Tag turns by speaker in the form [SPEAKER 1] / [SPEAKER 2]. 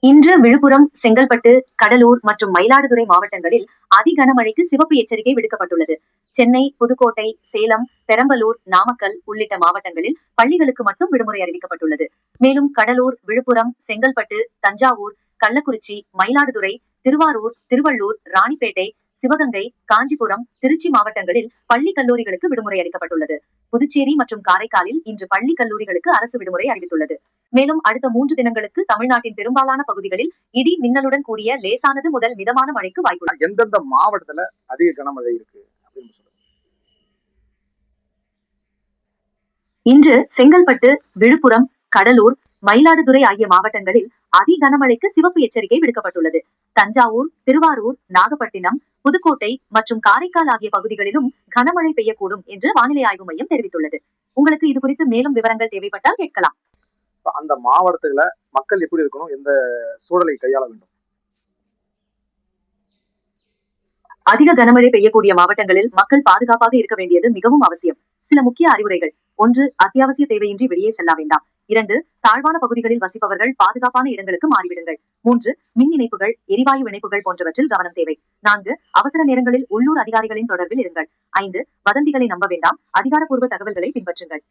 [SPEAKER 1] இன்று விழுப்புரம், செங்கல்பட்டு, கடலூர் மற்றும் மயிலாடுதுறை மாவட்டங்களில் அதி கனமழைக்கு சிவப்பு எச்சரிக்கை விடுக்கப்பட்டுள்ளது. சென்னை, புதுக்கோட்டை, சேலம், பெரம்பலூர், நாமக்கல் உள்ளிட்ட மாவட்டங்களில் பள்ளிகளுக்கு மட்டும் விடுமுறை அறிவிக்கப்பட்டுள்ளது. மேலும் கடலூர், விழுப்புரம், செங்கல்பட்டு, தஞ்சாவூர், கள்ளக்குறிச்சி, மயிலாடுதுறை, திருவாரூர், திருவள்ளூர், ராணிப்பேட்டை, சிவகங்கை, காஞ்சிபுரம், திருச்சி மாவட்டங்களில் பள்ளி, கல்லூரிகளுக்கு விடுமுறை அளிக்கப்பட்டுள்ளது. புதுச்சேரி மற்றும் காரைக்காலில் இன்று பள்ளி, கல்லூரிகளுக்கு அரசு விடுமுறை அறிவித்துள்ளது. மேலும் அடுத்த 3 தினங்களுக்கு தமிழ்நாட்டின் பெரும்பாலான பகுதிகளில் இடி, மின்னலுடன் கூடிய லேசானது முதல் மிதமான மழைக்கு வாய்ப்புள்ளது.
[SPEAKER 2] எந்தெந்த மாவட்டத்துல அதிக கனமழை இருக்கு அப்படின்னு சொல்லுங்க.
[SPEAKER 1] இன்று செங்கல்பட்டு, விழுப்புரம், கடலூர், மயிலாடுதுறை ஆகிய மாவட்டங்களில் அதி கனமழைக்கு சிவப்பு எச்சரிக்கை விடுக்கப்பட்டுள்ளது. தஞ்சாவூர், திருவாரூர், நாகப்பட்டினம், புதுக்கோட்டை மற்றும் காரைக்கால் ஆகிய பகுதிகளிலும் கனமழை பெய்யக்கூடும் என்று வானிலை ஆய்வு மையம் தெரிவித்துள்ளது. உங்களுக்கு இது குறித்து மேலும் விவரங்கள் தேவைப்பட்டால் கேட்கலாம்.
[SPEAKER 2] அந்த மாவட்டத்துல மக்கள் எப்படி இருக்கணும், எந்த சூழலை கையாள வேண்டும்?
[SPEAKER 1] அதிக கனமழை பெய்யக்கூடிய மாவட்டங்களில் மக்கள் பாதுகாப்பாக இருக்க வேண்டியது மிகவும் அவசியம். சில முக்கிய அறிவுரைகள்: 1. அத்தியாவசிய தேவையின்றி வெளியே செல்ல வேண்டாம். 2. தாழ்வான பகுதிகளில் வசிப்பவர்கள் பாதுகாப்பான இடங்களுக்கு மாறிவிடுங்கள். 3. மின் இணைப்புகள், எரிவாயு இணைப்புகள் போன்றவற்றில் கவனம் தேவை. 4. அவசர நேரங்களில் உள்ளூர் அதிகாரிகளின் தொடர்பில் இருங்கள். 5. வதந்திகளை நம்ப வேண்டாம், அதிகாரப்பூர்வ தகவல்களை பின்பற்றுங்கள்.